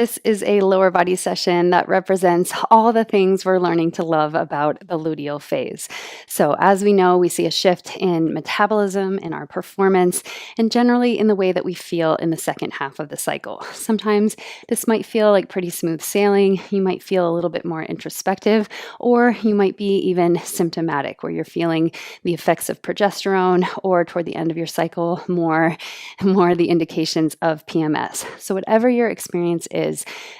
This is a lower body session that represents all the things we're learning to love about the luteal phase. So, as we know, we see a shift in metabolism, in our performance, and generally in the way that we feel in the second half of the cycle. Sometimes this might feel like pretty smooth sailing. You might feel a little bit more introspective, or you might be even symptomatic, where you're feeling the effects of progesterone, or toward the end of your cycle, more the indications of PMS. So, whatever your experience is,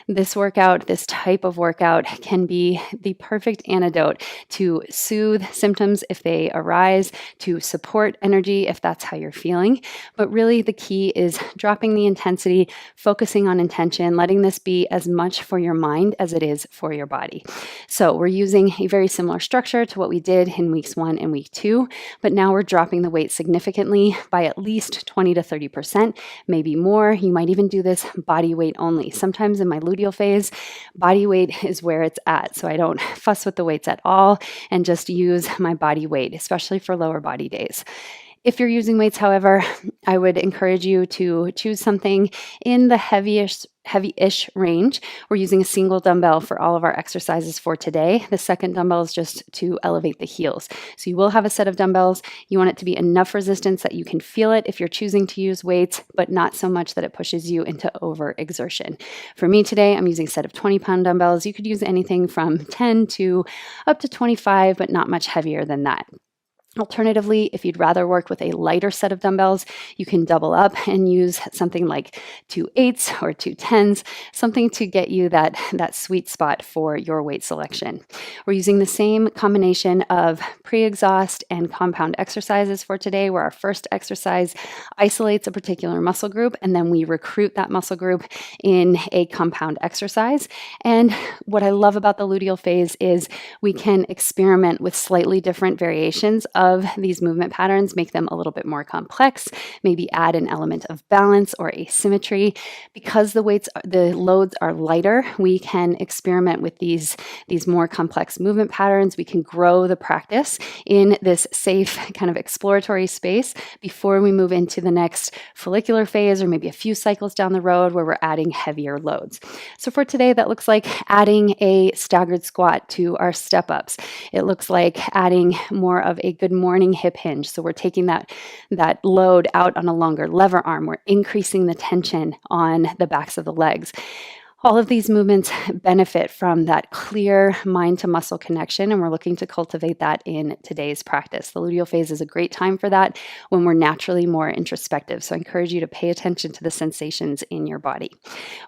this workout, this type of workout, can be the perfect antidote to soothe symptoms if they arise, to support energy if that's how you're feeling. But really, the key is dropping the intensity, focusing on intention, letting this be as much for your mind as it is for your body. So, we're using a very similar structure to what we did in weeks 1 and week 2, but now we're dropping the weight significantly by at least 20 to 30%, maybe more. You might even do this body weight only. Sometimes in my luteal phase, body weight is where it's at. So I don't fuss with the weights at all and just use my body weight, especially for lower body days. If you're using weights, however, I would encourage you to choose something in the heavy-ish range. We're using a single dumbbell for all of our exercises for today. The second dumbbell is just to elevate the heels. So you will have a set of dumbbells. You want it to be enough resistance that you can feel it if you're choosing to use weights, but not so much that it pushes you into overexertion. For me today, I'm using a set of 20-pound dumbbells. You could use anything from 10 to up to 25, but not much heavier than that. Alternatively, if you'd rather work with a lighter set of dumbbells, you can double up and use something like 2 8s or 2 10s, something to get you that sweet spot for your weight selection. We're using the same combination of pre-exhaust and compound exercises for today, where our first exercise isolates a particular muscle group, and then we recruit that muscle group in a compound exercise. And what I love about the luteal phase is we can experiment with slightly different variations of these movement patterns, make them a little bit more complex, maybe add an element of balance or asymmetry. Because the loads are lighter, we can experiment with these more complex movement patterns. We can grow the practice in this safe kind of exploratory space before we move into the next follicular phase, or maybe a few cycles down the road where we're adding heavier loads. So for today, that looks like adding a staggered squat to our step ups. It looks like adding more of a good morning hip hinge. So we're taking that load out on a longer lever arm. We're increasing the tension on the backs of the legs. All of these movements benefit from that clear mind to muscle connection, and we're looking to cultivate that in today's practice. The luteal phase is a great time for that when we're naturally more introspective. So I encourage you to pay attention to the sensations in your body.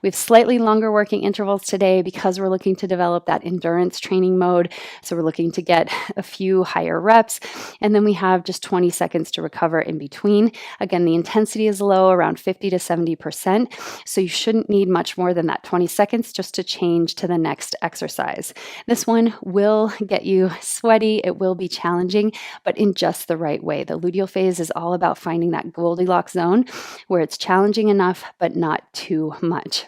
We have slightly longer working intervals today because we're looking to develop that endurance training mode. So we're looking to get a few higher reps, and then we have just 20 seconds to recover in between. Again, the intensity is low, around 50 to 70%. So you shouldn't need much more than that 20 seconds just to change to the next exercise. This one will get you sweaty. It will be challenging, but in just the right way. The luteal phase is all about finding that Goldilocks zone where it's challenging enough, but not too much.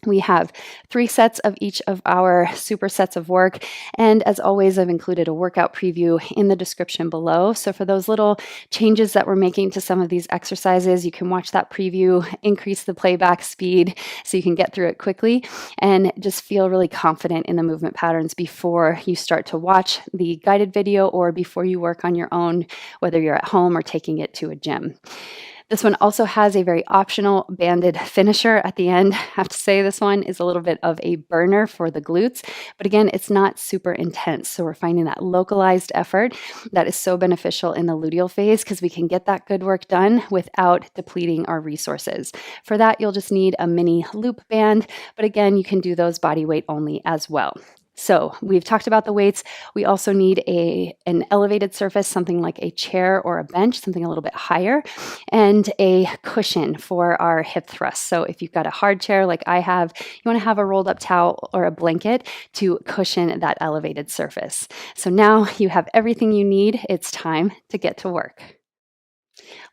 We have 3 sets of each of our supersets of work. And as always, I've included a workout preview in the description below. So for those little changes that we're making to some of these exercises, you can watch that preview, increase the playback speed so you can get through it quickly, and just feel really confident in the movement patterns before you start to watch the guided video or before you work on your own, whether you're at home or taking it to a gym. This one also has a very optional banded finisher at the end. I have to say this one is a little bit of a burner for the glutes, but again, it's not super intense. So we're finding that localized effort that is so beneficial in the luteal phase because we can get that good work done without depleting our resources. For that, you'll just need a mini loop band, but again, you can do those body weight only as well. So we've talked about the weights. We also need an elevated surface, something like a chair or a bench, something a little bit higher, and a cushion for our hip thrusts. So if you've got a hard chair like I have, you want to have a rolled up towel or a blanket to cushion that elevated surface. So now you have everything you need. It's time to get to work.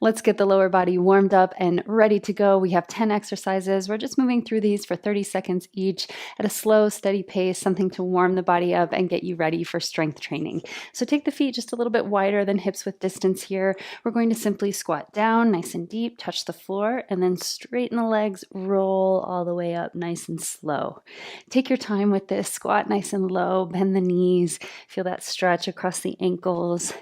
Let's get the lower body warmed up and ready to go. We have 10 exercises. We're just moving through these for 30 seconds each at a slow, steady pace, something to warm the body up and get you ready for strength training. So take the feet just a little bit wider than hips width distance here. We're going to simply squat down nice and deep, touch the floor, and then straighten the legs, roll all the way up nice and slow. Take your time with this. Squat nice and low, bend the knees, feel that stretch across the ankles.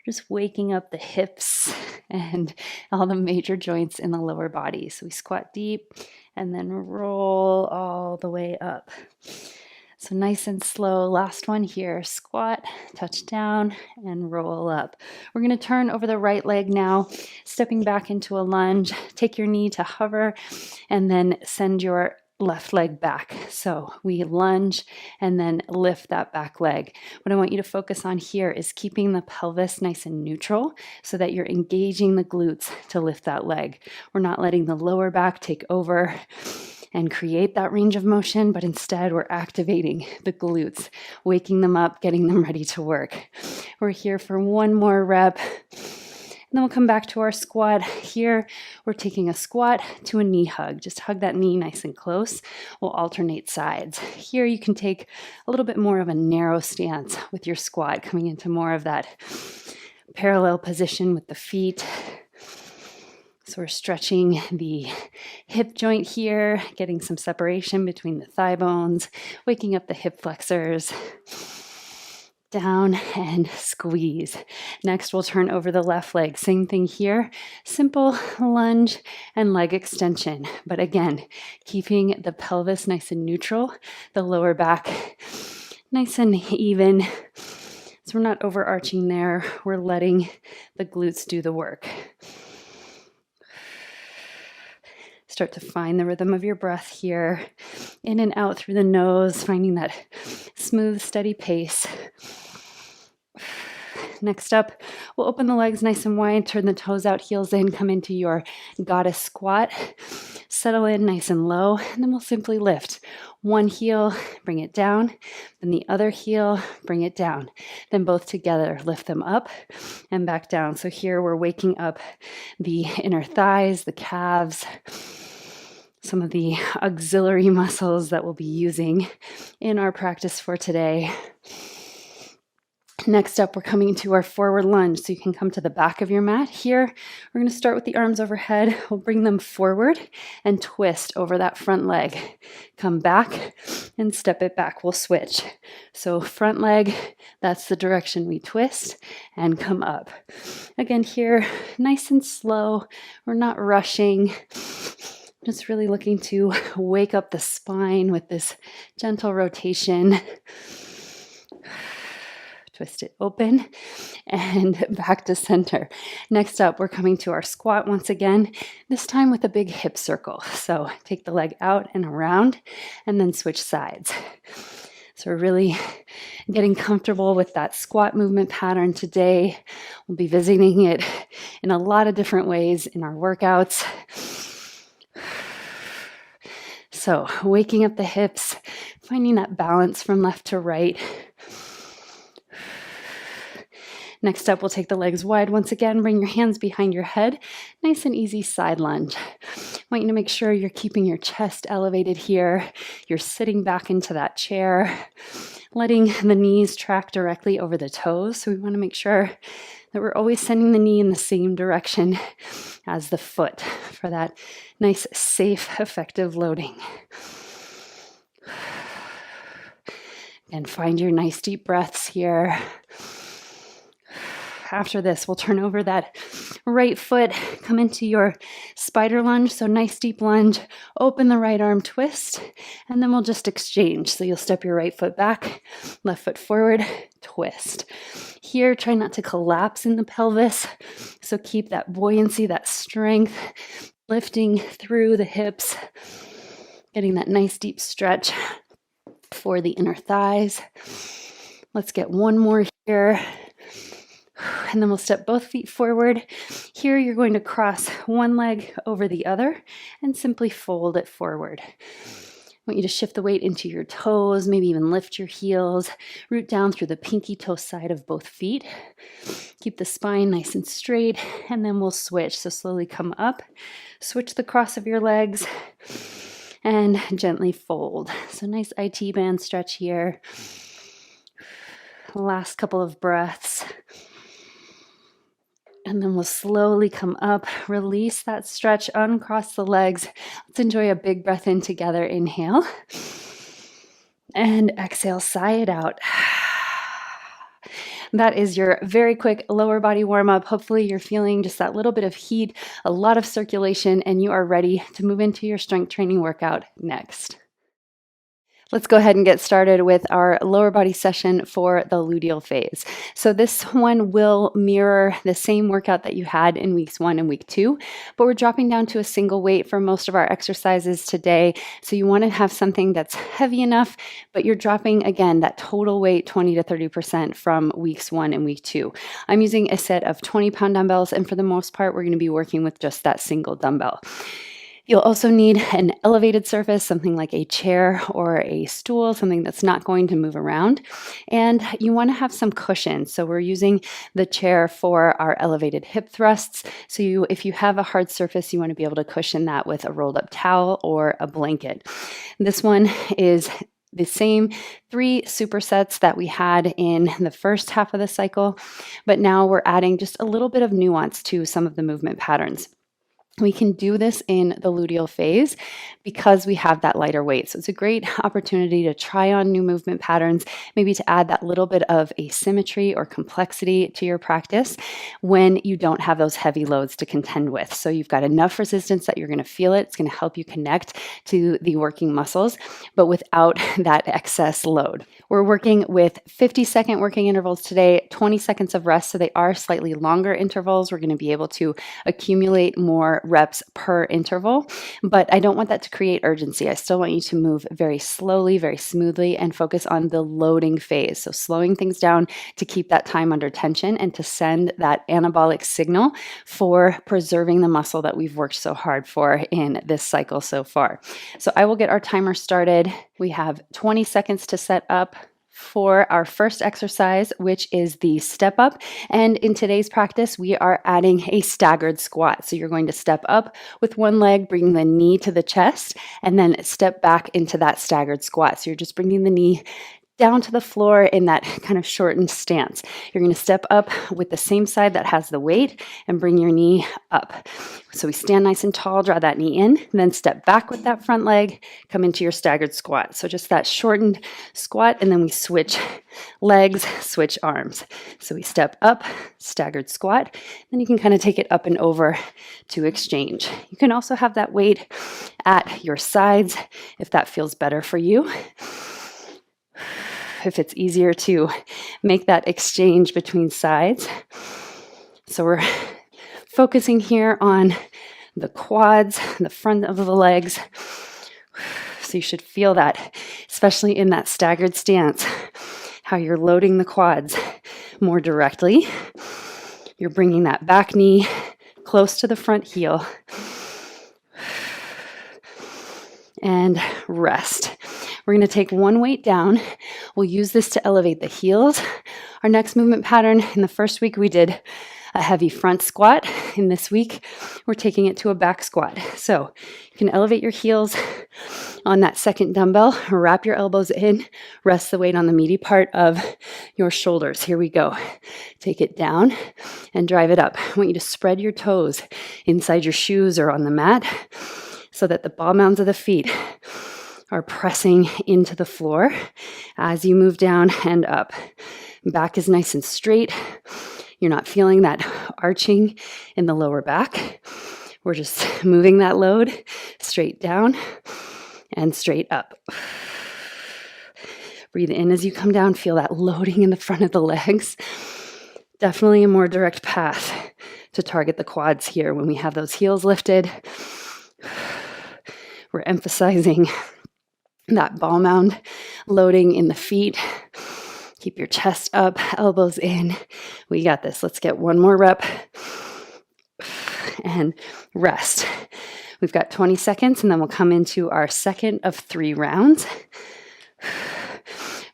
Just waking up the hips and all the major joints in the lower body. So we squat deep and then roll all the way up. So nice and slow. Last one here. Squat, touch down, and roll up. We're going to turn over the right leg now, stepping back into a lunge. Take your knee to hover, and then send your left leg back. So we lunge and then lift that back leg. What I want you to focus on here is keeping the pelvis nice and neutral so that you're engaging the glutes to lift that leg. We're not letting the lower back take over and create that range of motion, but instead we're activating the glutes, waking them up, getting them ready to work. We're here for one more rep. And then we'll come back to our squat. Here, we're taking a squat to a knee hug. Just hug that knee nice and close. We'll alternate sides. Here, you can take a little bit more of a narrow stance with your squat, coming into more of that parallel position with the feet. So we're stretching the hip joint here, getting some separation between the thigh bones, waking up the hip flexors. Down and squeeze. Next, we'll turn over the left leg. Same thing here. Simple lunge and leg extension. But again, keeping the pelvis nice and neutral, the lower back nice and even. So we're not overarching there. We're letting the glutes do the work. Start to find the rhythm of your breath here. In and out through the nose, finding that smooth, steady pace. Next up, we'll open the legs nice and wide, turn the toes out, heels in, come into your goddess squat. Settle in nice and low, and then we'll simply lift. One heel, bring it down, then the other heel, bring it down. Then both together, lift them up and back down. So here we're waking up the inner thighs, the calves, some of the auxiliary muscles that we'll be using in our practice for today. Next up, we're coming to our forward lunge. So you can come to the back of your mat. Here, we're going to start with the arms overhead. We'll bring them forward and twist over that front leg. Come back and step it back. We'll switch. So front leg, that's the direction we twist and come up. Again, here, nice and slow. We're not rushing. Just really looking to wake up the spine with this gentle rotation. Twist it open and back to center. Next up, we're coming to our squat once again, this time with a big hip circle. So take the leg out and around and then switch sides. So we're really getting comfortable with that squat movement pattern today. We'll be visiting it in a lot of different ways in our workouts. So waking up the hips, finding that balance from left to right. Next up, we'll take the legs wide once again. Bring your hands behind your head. Nice and easy side lunge. I want you to make sure you're keeping your chest elevated here. You're sitting back into that chair, letting the knees track directly over the toes. So we want to make sure that we're always sending the knee in the same direction as the foot for that nice, safe, effective loading. And find your nice deep breaths here. After this, we'll turn over that right foot, come into your spider lunge. So nice deep lunge, open the right arm, twist, and then we'll just exchange. So you'll step your right foot back, left foot forward, twist. Here, try not to collapse in the pelvis. So keep that buoyancy, that strength, lifting through the hips, getting that nice deep stretch for the inner thighs. Let's get one more here. And then we'll step both feet forward. Here you're going to cross one leg over the other and simply fold it forward. want you to shift the weight into your toes, maybe even lift your heels, root down through the pinky toe side of both feet. Keep the spine nice and straight, and then we'll switch. So slowly come up, switch the cross of your legs, and gently fold. So nice IT band stretch here. Last couple of breaths. And then we'll slowly come up, release that stretch, uncross the legs. Let's enjoy a big breath in together. Inhale. And exhale, sigh it out. That is your very quick lower body warm up. Hopefully you're feeling just that little bit of heat, a lot of circulation, and you are ready to move into your strength training workout next. Let's go ahead and get started with our lower body session for the luteal phase. So this one will mirror the same workout that you had in weeks 1 and week 2, but we're dropping down to a single weight for most of our exercises today. So you want to have something that's heavy enough, but you're dropping, again, that total weight 20 to 30% from weeks 1 and week 2. I'm using a set of 20-pound dumbbells, and for the most part, we're going to be working with just that single dumbbell. You'll also need an elevated surface, something like a chair or a stool, something that's not going to move around. And you want to have some cushion. So we're using the chair for our elevated hip thrusts. So if you have a hard surface, you want to be able to cushion that with a rolled up towel or a blanket. This one is the same 3 supersets that we had in the first half of the cycle, but now we're adding just a little bit of nuance to some of the movement patterns. We can do this in the luteal phase because we have that lighter weight. So it's a great opportunity to try on new movement patterns, maybe to add that little bit of asymmetry or complexity to your practice when you don't have those heavy loads to contend with. So you've got enough resistance that you're going to feel it. It's going to help you connect to the working muscles, but without that excess load. We're working with 50-second working intervals today, 20 seconds of rest. So they are slightly longer intervals. We're going to be able to accumulate more reps per interval, but I don't want that to create urgency. I still want you to move very slowly, very smoothly, and focus on the loading phase. So slowing things down to keep that time under tension and to send that anabolic signal for preserving the muscle that we've worked so hard for in this cycle so far. So I will get our timer started. We have 20 seconds to set up for our first exercise, which is the step up. And in today's practice, we are adding a staggered squat. So you're going to step up with one leg, bring the knee to the chest, and then step back into that staggered squat. So you're just bringing the knee down to the floor in that kind of shortened stance. You're going to step up with the same side that has the weight and bring your knee up. So we stand nice and tall, draw that knee in, and then step back with that front leg, come into your staggered squat. So just that shortened squat, and then we switch legs, switch arms. So we step up, staggered squat, then you can kind of take it up and over to exchange. You can also have that weight at your sides if that feels better for you. If it's easier to make that exchange between sides. So we're focusing here on the quads, the front of the legs. So you should feel that, especially in that staggered stance, how you're loading the quads more directly. You're bringing that back knee close to the front heel. And rest. We're going to take one weight down. We'll use this to elevate the heels. Our next movement pattern, in the first week we did a heavy front squat. In this week, we're taking it to a back squat. So you can elevate your heels on that second dumbbell, wrap your elbows in, rest the weight on the meaty part of your shoulders. Here we go. Take it down and drive it up. I want you to spread your toes inside your shoes or on the mat so that the ball mounds of the feet are pressing into the floor as you move down and up. Back is nice and straight. You're not feeling that arching in the lower back. We're just moving that load straight down and straight up. Breathe in as you come down. Feel that loading in the front of the legs. Definitely a more direct path to target the quads here when we have those heels lifted. We're emphasizing that ball mound loading in the feet. Keep your chest up, elbows in. We got this. Let's get one more rep. and rest. We've got 20 seconds, and then we'll come into our second of 3 rounds.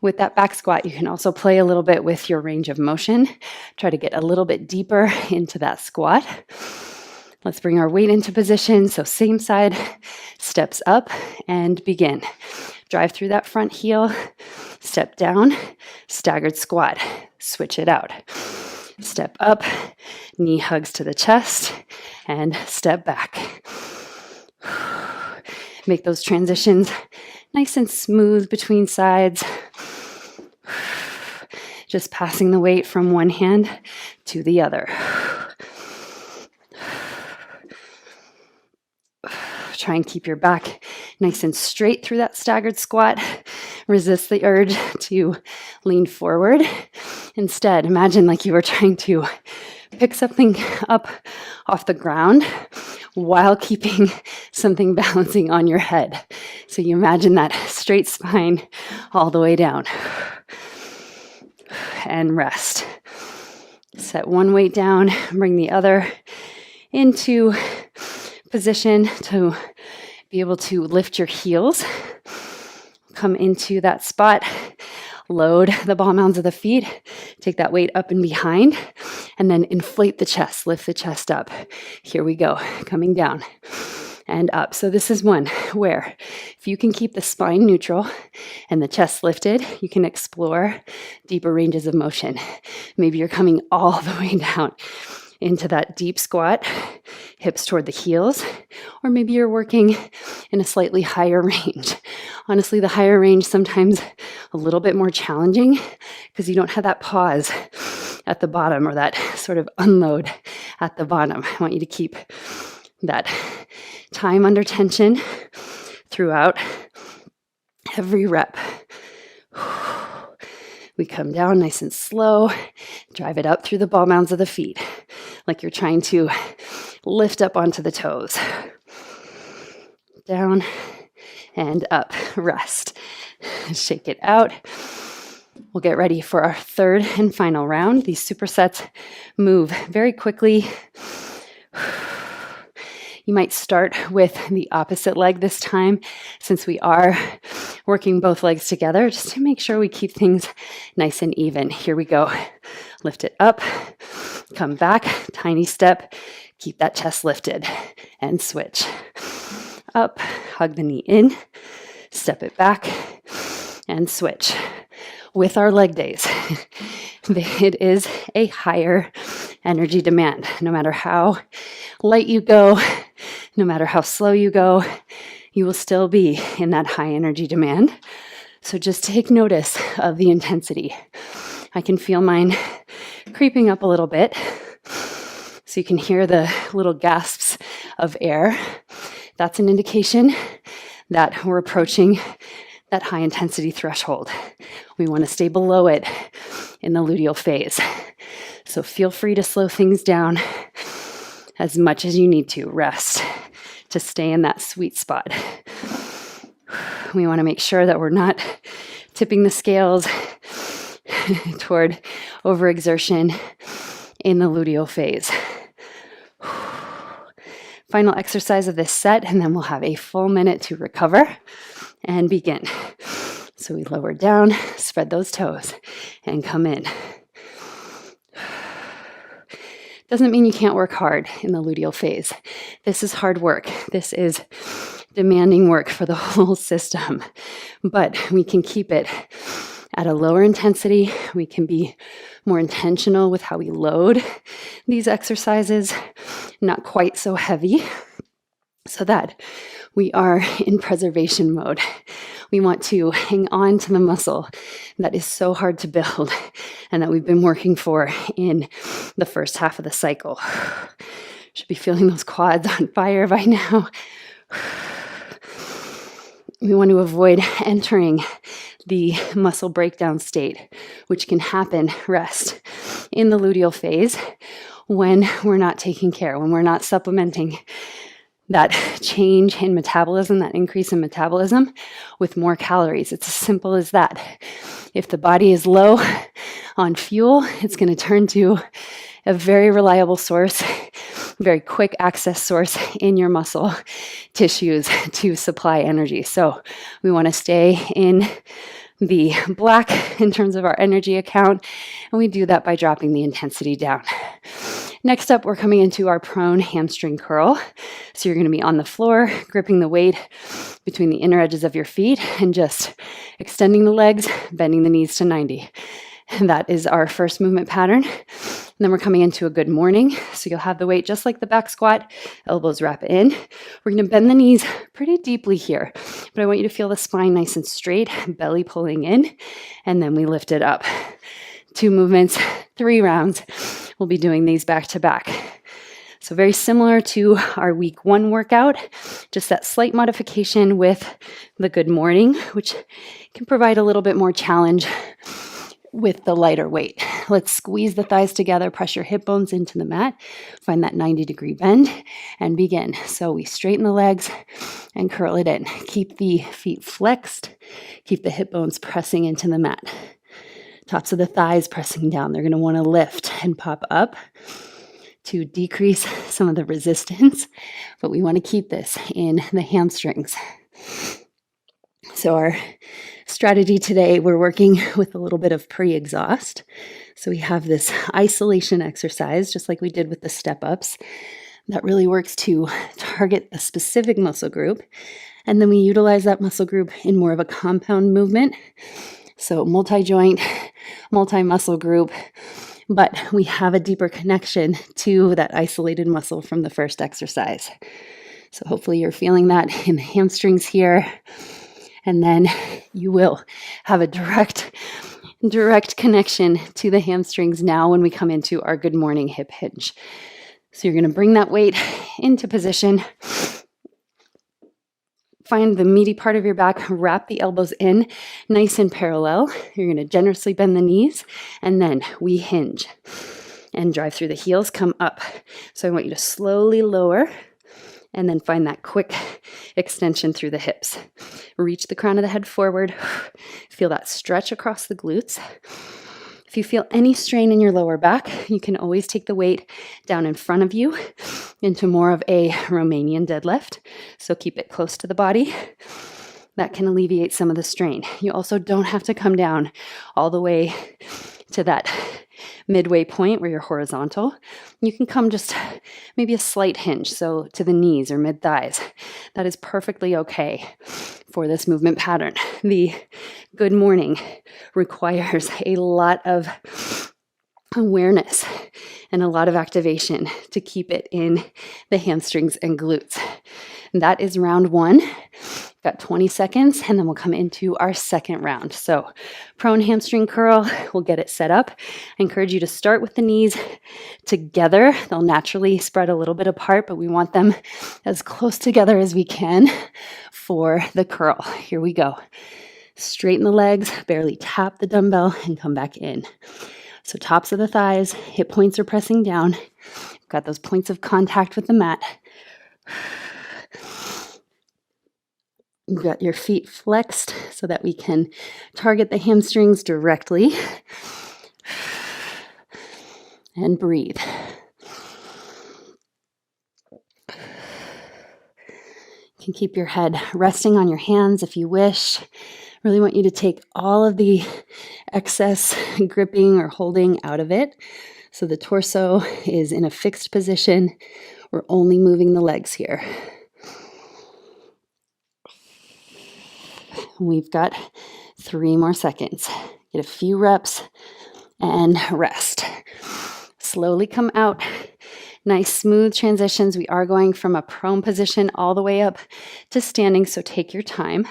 With that back squat, you can also play a little bit with your range of motion. Try to get a little bit deeper into that squat. Let's bring our weight into position. So same side, steps up and begin. Drive through that front heel, step down, staggered squat. Switch it out. Step up, knee hugs to the chest, and step back. Make those transitions nice and smooth between sides. Just passing the weight from one hand to the other. Try and keep your back nice and straight through that staggered squat. Resist the urge to lean forward. Instead, imagine like you were trying to pick something up off the ground while keeping something balancing on your head. So you imagine that straight spine all the way down. And rest. Set one weight down, bring the other into position to be able to lift your heels. Come into that spot, load the ball mounds of the feet, take that weight up and behind, and then inflate the chest, lift the chest up. Here we go, coming down and up. So this is one where if you can keep the spine neutral and the chest lifted, you can explore deeper ranges of motion. Maybe you're coming all the way down into that deep squat, hips toward the heels, or maybe you're working in a slightly higher range. Honestly, the higher range sometimes a little bit more challenging because you don't have that pause at the bottom or that sort of unload at the bottom. I want you to keep that time under tension throughout every rep. We come down nice and slow, drive it up through the ball mounds of the feet, like you're trying to lift up onto the toes. Down and up, rest. Shake it out. We'll get ready for our third and final round. These supersets move very quickly. You might start with the opposite leg this time, since we are working both legs together, just to make sure we keep things nice and even. Here we go. Lift it up, come back, tiny step, keep that chest lifted, and switch. Up, hug the knee in, step it back, and switch. With our leg days, it is a higher energy demand. No matter how light you go, no matter how slow you go, you will still be in that high energy demand. So just take notice of the intensity. I can feel mine creeping up a little bit. So you can hear the little gasps of air. That's an indication that we're approaching that high intensity threshold. We want to stay below it in the luteal phase. So feel free to slow things down as much as you need to. Rest to stay in that sweet spot. We want to make sure that we're not tipping the scales toward overexertion in the luteal phase. Final exercise of this set, and then we'll have a full minute to recover and begin. So we lower down, spread those toes, and come in. Doesn't mean you can't work hard in the luteal phase. This is hard work. This is demanding work for the whole system. But we can keep it at a lower intensity. We can be more intentional with how we load these exercises, not quite so heavy, so that we are in preservation mode. We want to hang on to the muscle that is so hard to build and that we've been working for in the first half of the cycle. Should be feeling those quads on fire by now. We want to avoid entering the muscle breakdown state, which can happen, rest, in the luteal phase when we're not taking care, when we're not supplementing that change in metabolism, that increase in metabolism with more calories. It's as simple as that. If the body is low on fuel, it's going to turn to a very reliable source, very quick access source in your muscle tissues to supply energy. So we want to stay in the black in terms of our energy account, and we do that by dropping the intensity down. Next up, we're coming into our prone hamstring curl. So you're going to be on the floor, gripping the weight between the inner edges of your feet and just extending the legs, bending the knees to 90. And that is our first movement pattern. And then we're coming into a good morning. So you'll have the weight just like the back squat, elbows wrap in. We're going to bend the knees pretty deeply here, but I want you to feel the spine nice and straight, belly pulling in, and then we lift it up. 2 movements, 3 rounds. We'll be doing these back to back. So very similar to our week 1 workout, just that slight modification with the good morning, which can provide a little bit more challenge with the lighter weight. Let's squeeze the thighs together, press your hip bones into the mat, find that 90-degree bend, and begin. So we straighten the legs and curl it in. Keep the feet flexed, keep the hip bones pressing into the mat. Tops of the thighs pressing down. They're going to want to lift and pop up to decrease some of the resistance, but we want to keep this in the hamstrings. So our strategy today, we're working with a little bit of pre-exhaust. So we have this isolation exercise, just like we did with the step-ups, that really works to target a specific muscle group. And then we utilize that muscle group in more of a compound movement. So multi-joint, multi-muscle group, but we have a deeper connection to that isolated muscle from the first exercise. So hopefully you're feeling that in the hamstrings here. And then you will have a direct connection to the hamstrings now when we come into our good morning hip hinge. So you're going to bring that weight into position. Find the meaty part of your back, wrap the elbows in nice and parallel. You're going to generously bend the knees, and then we hinge and drive through the heels, come up. So I want you to slowly lower and then find that quick extension through the hips. Reach the crown of the head forward. Feel that stretch across the glutes. If you feel any strain in your lower back, you can always take the weight down in front of you into more of a Romanian deadlift. So keep it close to the body. That can alleviate some of the strain. You also don't have to come down all the way to that midway point where you're horizontal. You can come just maybe a slight hinge, so to the knees or mid thighs. That is perfectly okay for this movement pattern. The good morning requires a lot of awareness and a lot of activation to keep it in the hamstrings and glutes. And that is round 1. Got 20 seconds, and then we'll come into our second round. So prone hamstring curl, we'll get it set up. I encourage you to start with the knees together. They'll naturally spread a little bit apart, but we want them as close together as we can for the curl. Here we go. Straighten the legs, barely tap the dumbbell, and come back in. So tops of the thighs, hip points are pressing down. Got those points of contact with the mat. You've got your feet flexed so that we can target the hamstrings directly. And breathe. You can keep your head resting on your hands if you wish. Really want you to take all of the excess gripping or holding out of it. So the torso is in a fixed position. We're only moving the legs here. We've got 3 more seconds. Get a few reps and rest. Slowly come out. Nice smooth transitions. We are going from a prone position all the way up to standing, so take your time.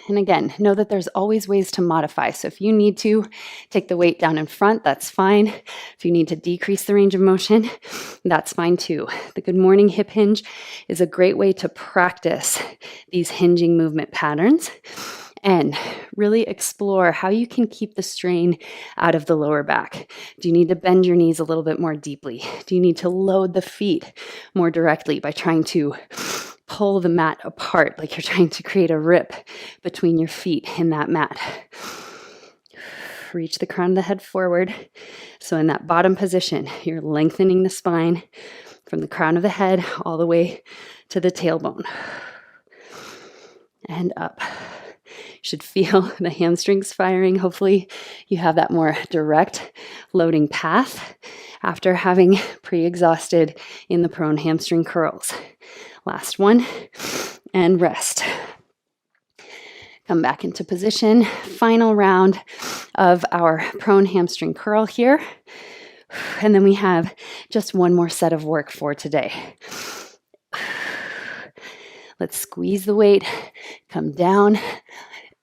And again, know that there's always ways to modify. So if you need to take the weight down in front, that's fine. If you need to decrease the range of motion, that's fine too. The good morning hip hinge is a great way to practice these hinging movement patterns and really explore how you can keep the strain out of the lower back. Do you need to bend your knees a little bit more deeply? Do you need to load the feet more directly by trying to pull the mat apart, like you're trying to create a rip between your feet in that mat? Reach the crown of the head forward. So in that bottom position, you're lengthening the spine from the crown of the head all the way to the tailbone. And up. You should feel the hamstrings firing. Hopefully you have that more direct loading path after having pre-exhausted in the prone hamstring curls. Last one, and rest. Come back into position. Final round of our prone hamstring curl here. And then we have just one more set of work for today. Let's squeeze the weight, come down,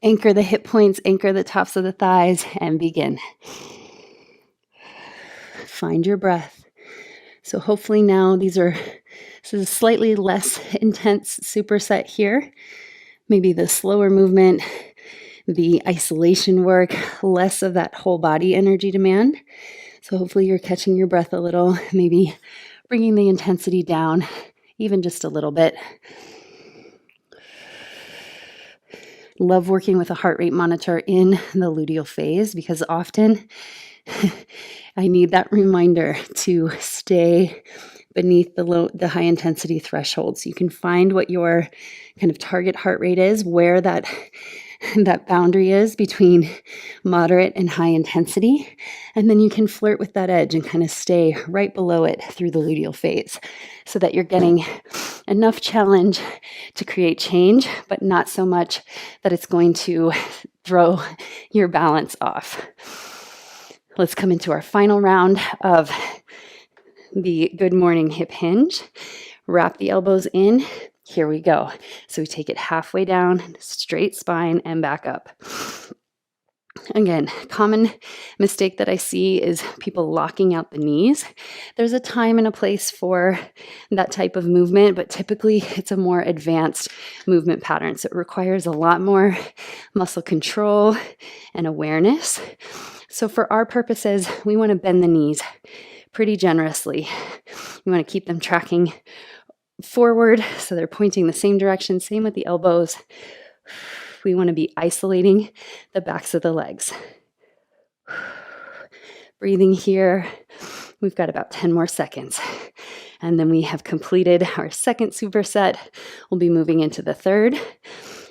anchor the hip points, anchor the tops of the thighs, and begin. Find your breath. So hopefully now this is a slightly less intense superset here. Maybe the slower movement, the isolation work, less of that whole body energy demand. So hopefully you're catching your breath a little, maybe bringing the intensity down even just a little bit. Love working with a heart rate monitor in the luteal phase because often I need that reminder to stay beneath the high intensity threshold. So you can find what your kind of target heart rate is, where that boundary is between moderate and high intensity. And then you can flirt with that edge and kind of stay right below it through the luteal phase so that you're getting enough challenge to create change, but not so much that it's going to throw your balance off. Let's come into our final round of the good morning hip hinge. Wrap the elbows in. Here we go. So we take it halfway down, straight spine, and back up. Again, common mistake that I see is people locking out the knees. There's a time and a place for that type of movement, but typically it's a more advanced movement pattern. So it requires a lot more muscle control and awareness. So for our purposes, we want to bend the knees pretty generously. We want to keep them tracking forward so they're pointing the same direction. Same with the elbows. We want to be isolating the backs of the legs. Breathing here. We've got about 10 more seconds. And then we have completed our second superset. We'll be moving into the third.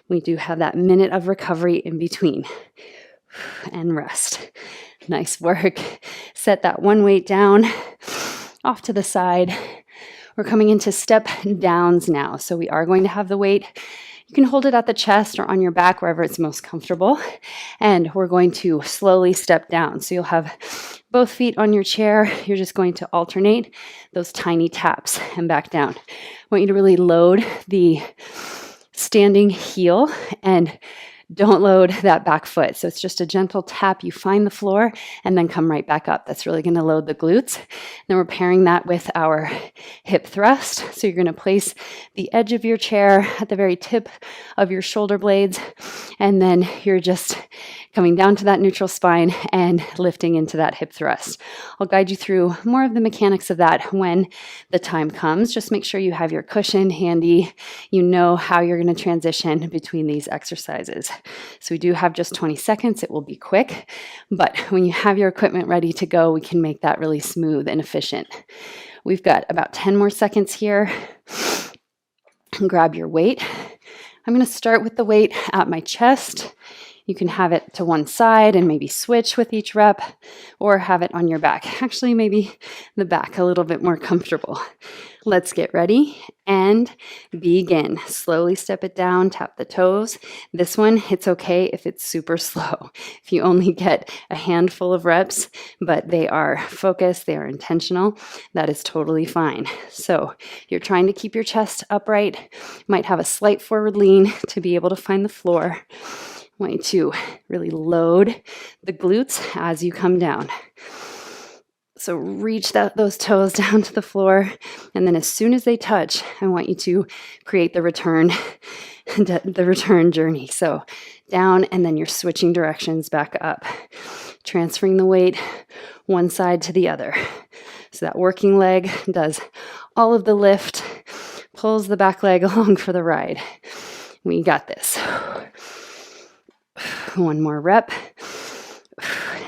We do have that minute of recovery in between. And rest. Nice work. Set that one weight down, off to the side. We're coming into step downs now. So we are going to have the weight. You can hold it at the chest or on your back, wherever it's most comfortable. And we're going to slowly step down. So you'll have both feet on your chair. You're just going to alternate those tiny taps and back down. I want you to really load the standing heel and don't load that back foot. So it's just a gentle tap. You find the floor and then come right back up. That's really going to load the glutes. Then we're pairing that with our hip thrust. So you're going to place the edge of your chair at the very tip of your shoulder blades. And then you're just coming down to that neutral spine and lifting into that hip thrust. I'll guide you through more of the mechanics of that when the time comes. Just make sure you have your cushion handy. You know how you're going to transition between these exercises. So we do have just 20 seconds. It will be quick, but when you have your equipment ready to go, we can make that really smooth and efficient. We've got about 10 more seconds here. Grab your weight. I'm going to start with the weight at my chest. You can have it to one side and maybe switch with each rep, or have it on your back. Actually, maybe the back a little bit more comfortable. Let's get ready and begin. Slowly step it down, tap the toes. This one, it's okay if it's super slow. If you only get a handful of reps, but they are focused, they are intentional, that is totally fine. So you're trying to keep your chest upright, might have a slight forward lean to be able to find the floor. I want you to really load the glutes as you come down. So reach those toes down to the floor, and then as soon as they touch, I want you to create the return journey. So down, and then you're switching directions back up, transferring the weight one side to the other. So that working leg does all of the lift, pulls the back leg along for the ride. We got this. One more rep.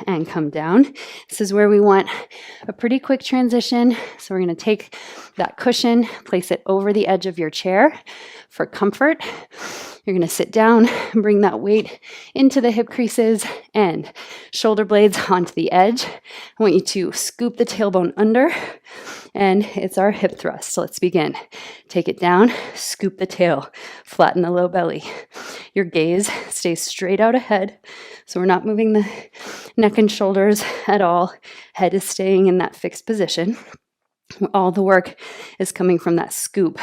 and come down. This is where we want a pretty quick transition. So we're going to take that cushion, place it over the edge of your chair for comfort. You're going to sit down and bring that weight into the hip creases and shoulder blades onto the edge. I want you to scoop the tailbone under, and it's our hip thrust. So let's begin. Take it down, scoop the tail, flatten the low belly. Your gaze stays straight out ahead, so we're not moving the neck and shoulders at all. Head is staying in that fixed position. All the work is coming from that scoop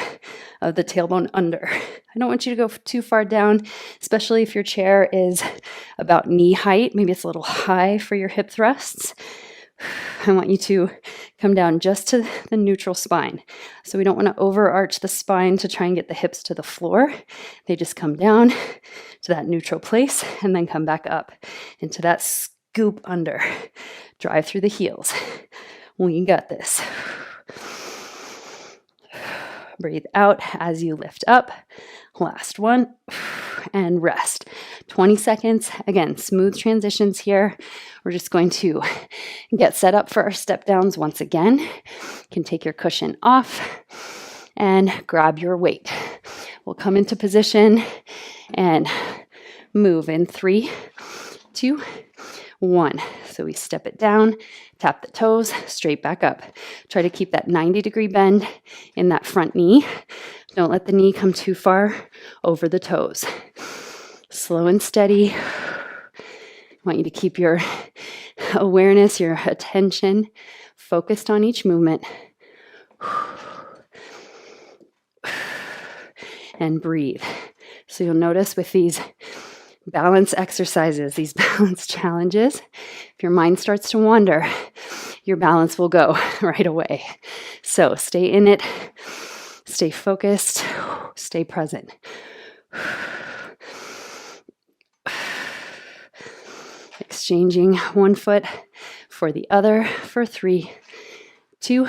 of the tailbone under. I don't want you to go too far down, especially if your chair is about knee height. Maybe it's a little high for your hip thrusts. I want you to come down just to the neutral spine. So we don't want to overarch the spine to try and get the hips to the floor. They just come down to that neutral place and then come back up into that scoop under. Drive through the heels. We got this. Breathe out as you lift up. Last one. And rest. 20 seconds. Again, smooth transitions here. We're just going to get set up for our step downs once again. You can take your cushion off and grab your weight. We'll come into position and move in 3, 2, 1. So we step it down, tap the toes, straight back up. Try to keep that 90-degree bend in that front knee. Don't let the knee come too far over the toes. Slow and steady. I want you to keep your awareness, your attention focused on each movement. And breathe. So you'll notice with these balance exercises, these balance challenges, if your mind starts to wander, your balance will go right away. So stay in it, stay focused, stay present. Exchanging one foot for the other for 3, 2,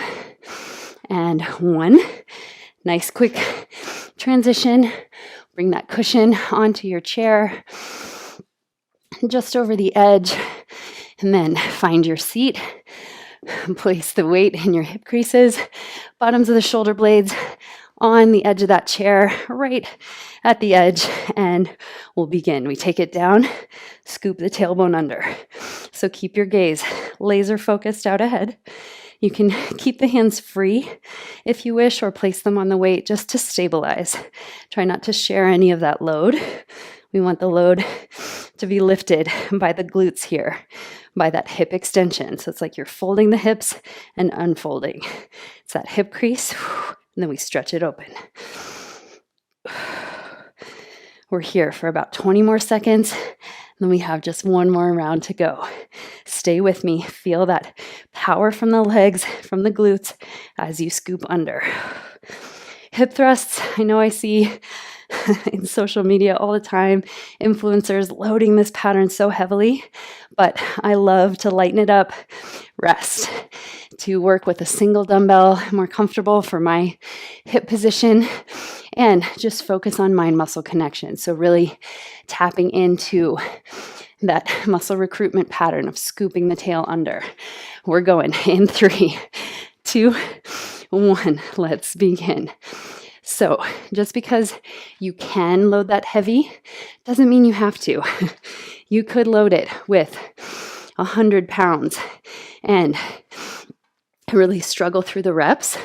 and 1. Nice quick transition. Bring that cushion onto your chair, just over the edge, and then find your seat. Place the weight in your hip creases, bottoms of the shoulder blades on the edge of that chair, right at the edge, and we'll begin. We take it down, scoop the tailbone under. So keep your gaze laser focused out ahead. You can keep the hands free if you wish, or place them on the weight just to stabilize. Try not to share any of that load. We want the load to be lifted by the glutes here, by that hip extension. So it's like you're folding the hips and unfolding. It's that hip crease, and then we stretch it open. We're here for about 20 more seconds. Then we have just one more round to go. Stay with me. Feel that power from the legs, from the glutes as you scoop under. Hip thrusts, I know I see in social media all the time, influencers loading this pattern so heavily, but I love to lighten it up, rest, to work with a single dumbbell, more comfortable for my hip position, and just focus on mind-muscle connection. So really tapping into that muscle recruitment pattern of scooping the tail under. We're going in 3, 2, 1. Let's begin. So just because you can load that heavy doesn't mean you have to. You could load it with 100 pounds and really struggle through the reps,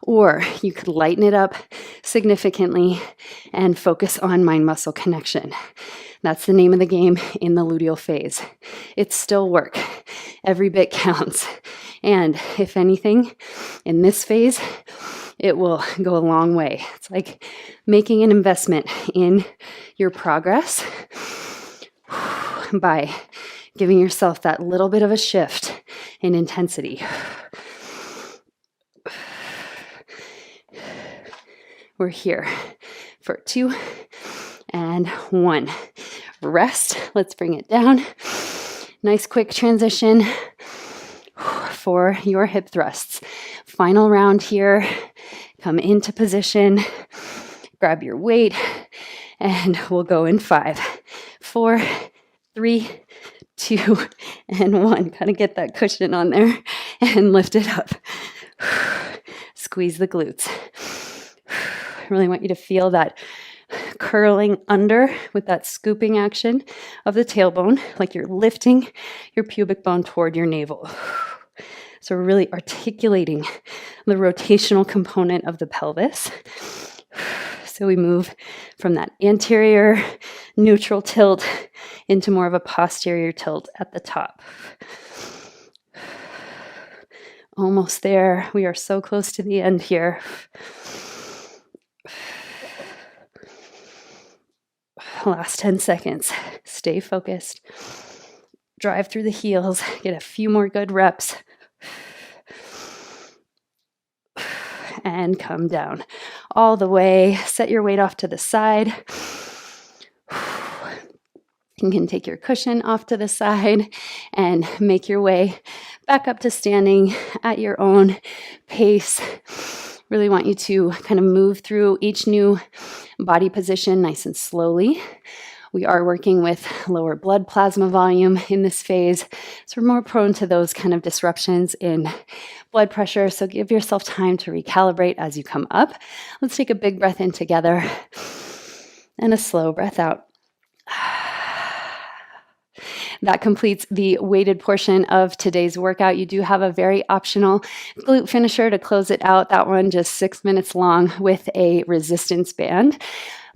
or you could lighten it up significantly and focus on mind-muscle connection. That's the name of the game in the luteal phase. It's still work. Every bit counts. And if anything, in this phase, it will go a long way. It's like making an investment in your progress by giving yourself that little bit of a shift in intensity. We're here for 2 and 1. Rest. Let's bring it down. Nice quick transition for your hip thrusts. Final round here. Come into position. Grab your weight. And we'll go in 5, 4, 3, 2, and 1. Kind of get that cushion on there and lift it up. Squeeze the glutes. I really want you to feel that curling under with that scooping action of the tailbone, like you're lifting your pubic bone toward your navel. So we're really articulating the rotational component of the pelvis. So we move from that anterior neutral tilt into more of a posterior tilt at the top. Almost there. We are so close to the end here. Last 10 seconds. Stay focused. Drive through the heels. Get a few more good reps. And come down all the way. Set your weight off to the side. You can take your cushion off to the side and make your way back up to standing at your own pace. Really want you to kind of move through each new body position nice and slowly. We are working with lower blood plasma volume in this phase, so we're more prone to those kind of disruptions in blood pressure. So give yourself time to recalibrate as you come up. Let's take a big breath in together and a slow breath out. That completes the weighted portion of today's workout. You do have a very optional glute finisher to close it out. That one just 6 minutes long with a resistance band.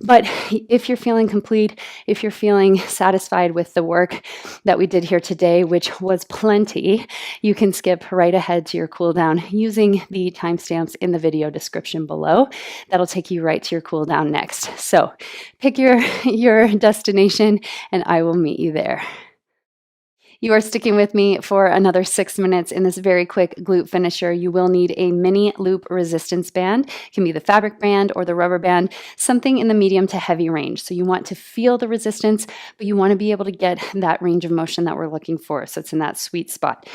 But if you're feeling complete, if you're feeling satisfied with the work that we did here today, which was plenty, you can skip right ahead to your cool down using the timestamps in the video description below. That'll take you right to your cool down next. So pick your destination and I will meet you there. You are sticking with me for another 6 minutes in this very quick glute finisher. You will need a mini loop resistance band. It can be the fabric band or the rubber band, something in the medium to heavy range. So you want to feel the resistance, but you want to be able to get that range of motion that we're looking for. So it's in that sweet spot.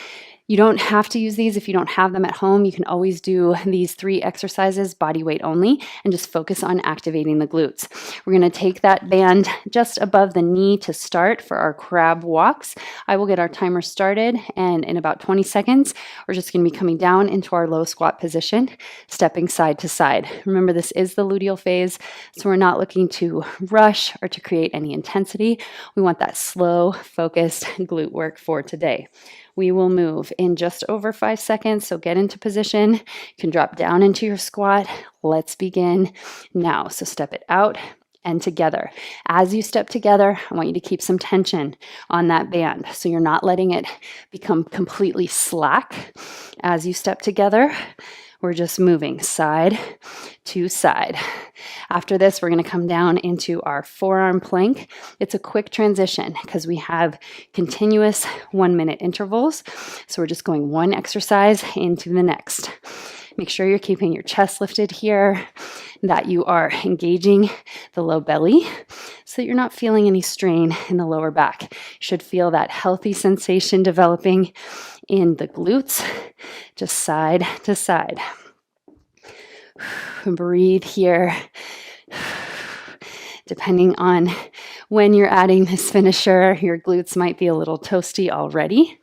You don't have to use these if you don't have them at home. You can always do these 3 exercises, body weight only, and just focus on activating the glutes. We're going to take that band just above the knee to start for our crab walks. I will get our timer started, and in about 20 seconds, we're just going to be coming down into our low squat position, stepping side to side. Remember, this is the luteal phase, so we're not looking to rush or to create any intensity. We want that slow, focused glute work for today. We will move in just over 5 seconds, so get into position. You can drop down into your squat. Let's begin now. So step it out and together. As you step together, I want you to keep some tension on that band, so you're not letting it become completely slack. As you step together, we're just moving side to side. After this, we're going to come down into our forearm plank. It's a quick transition because we have continuous 1-minute intervals. So we're just going one exercise into the next. Make sure you're keeping your chest lifted here, that you are engaging the low belly so that you're not feeling any strain in the lower back. You should feel that healthy sensation developing in the glutes, just side to side. Breathe here. Depending on when you're adding this finisher, your glutes might be a little toasty already.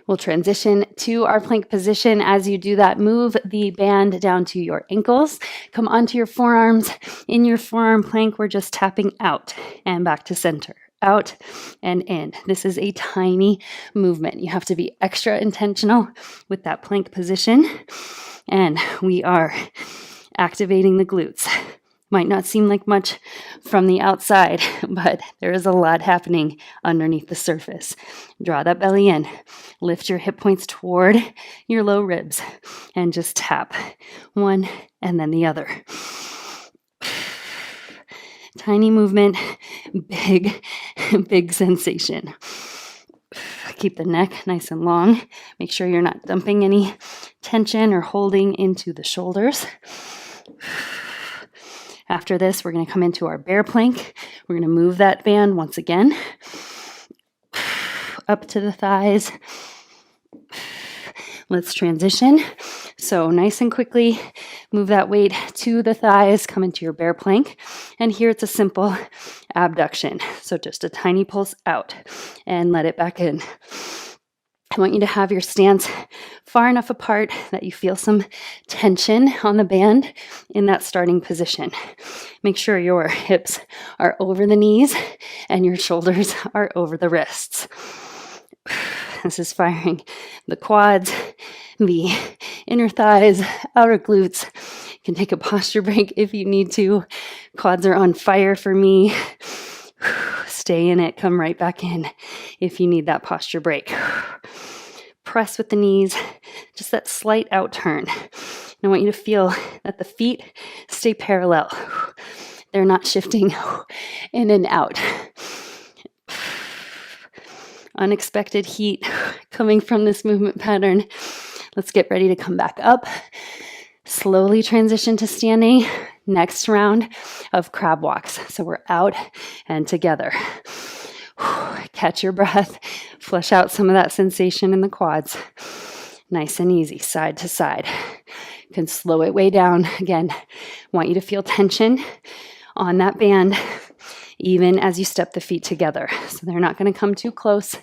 We'll transition to our plank position. As you do that, move the band down to your ankles. Come onto your forearms. In your forearm plank, we're just tapping out and back to center. Out and in. This is a tiny movement. You have to be extra intentional with that plank position. And we are activating the glutes. Might not seem like much from the outside, but there is a lot happening underneath the surface. Draw that belly in. Lift your hip points toward your low ribs and just tap one and then the other. Tiny movement, big sensation. Keep the neck nice and long. Make sure you're not dumping any tension or holding into the shoulders. After this, we're going to come into our bear plank. We're going to move that band once again up to the thighs. Let's transition. So nice and quickly, move that weight to the thighs, come into your bear plank. And here it's a simple abduction. So just a tiny pulse out and let it back in. I want you to have your stance far enough apart that you feel some tension on the band in that starting position. Make sure your hips are over the knees and your shoulders are over the wrists. This is firing the quads, the inner thighs, outer glutes. You can take a posture break if you need to. Quads are on fire for me. Stay in it. Come right back in if you need that posture break. Press with the knees, just that slight out turn. I want you to feel that the feet stay parallel. They're not shifting in and out. Unexpected heat coming from this movement pattern. Let's get ready to come back up. Slowly transition to standing. Next round of crab walks. So we're out and together. Catch your breath. Flush out some of that sensation in the quads. Nice and easy, side to side. You can slow it way down. Again, want you to feel tension on that band even as you step the feet together. So they're not going to come too close.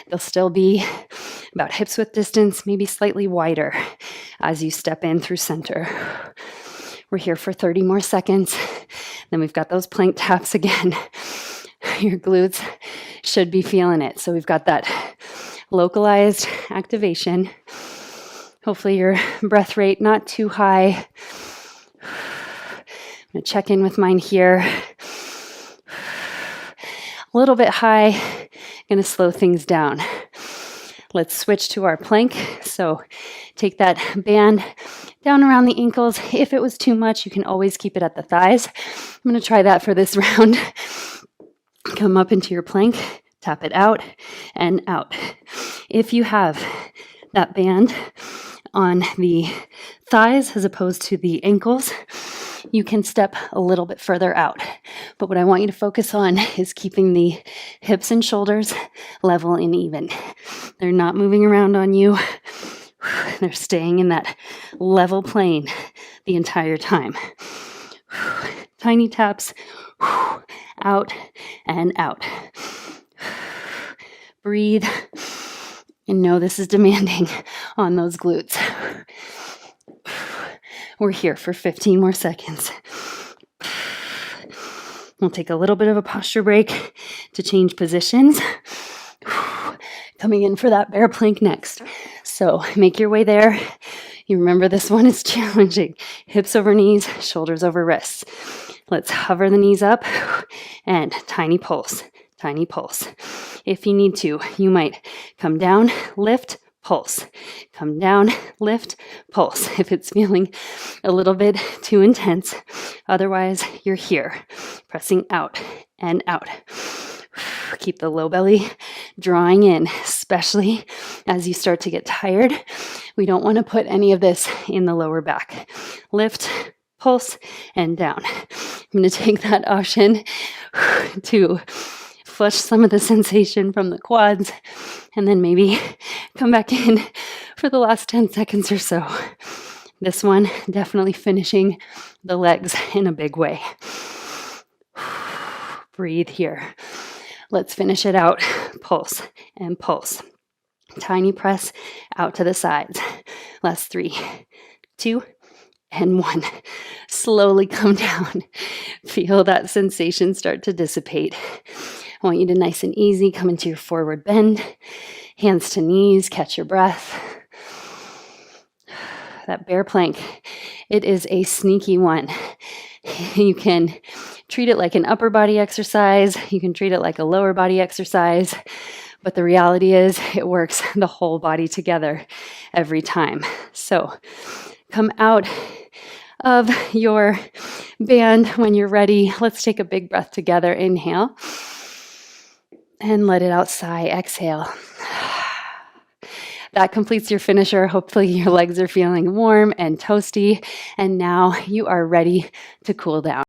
They'll still be about hips width distance, maybe slightly wider as you step in through center. We're here for 30 more seconds. Then we've got those plank taps again. Your glutes should be feeling it. So we've got that localized activation. Hopefully your breath rate not too high. I'm going to check in with mine here. A little bit high. Going to slow things down. Let's switch to our plank. So take that band down around the ankles. If it was too much, you can always keep it at the thighs. I'm going to try that for this round. Come up into your plank, tap it out and out. If you have that band on the thighs as opposed to the ankles, you can step a little bit further out. But what I want you to focus on is keeping the hips and shoulders level and even. They're not moving around on you. They're staying in that level plane the entire time. Tiny taps, out and out. Breathe and know this is demanding on those glutes. We're here for 15 more seconds. We'll take a little bit of a posture break to change positions. Coming in for that bear plank next. So make your way there. You remember this one is challenging. Hips over knees, shoulders over wrists. Let's hover the knees up and tiny pulse, tiny pulse. If you need to, you might come down, lift, pulse. Come down, lift, pulse. If it's feeling a little bit too intense. Otherwise, you're here, pressing out and out. Keep the low belly drawing in, especially as you start to get tired. We don't want to put any of this in the lower back. Lift, pulse, and down. I'm going to take that option to flush some of the sensation from the quads, and then maybe come back in for the last 10 seconds or so. This one definitely finishing the legs in a big way. Breathe here. Let's finish it out. Pulse and pulse. Tiny press out to the sides. Last 3, 2, and 1. Slowly come down. Feel that sensation start to dissipate. I want you to nice and easy come into your forward bend. Hands to knees, catch your breath. That bear plank, it is a sneaky one. You can treat it like an upper body exercise. You can treat it like a lower body exercise. But the reality is it works the whole body together every time. So come out of your band when you're ready. Let's take a big breath together. Inhale. And let it out. Sigh. Exhale. That completes your finisher. Hopefully your legs are feeling warm and toasty. And now you are ready to cool down.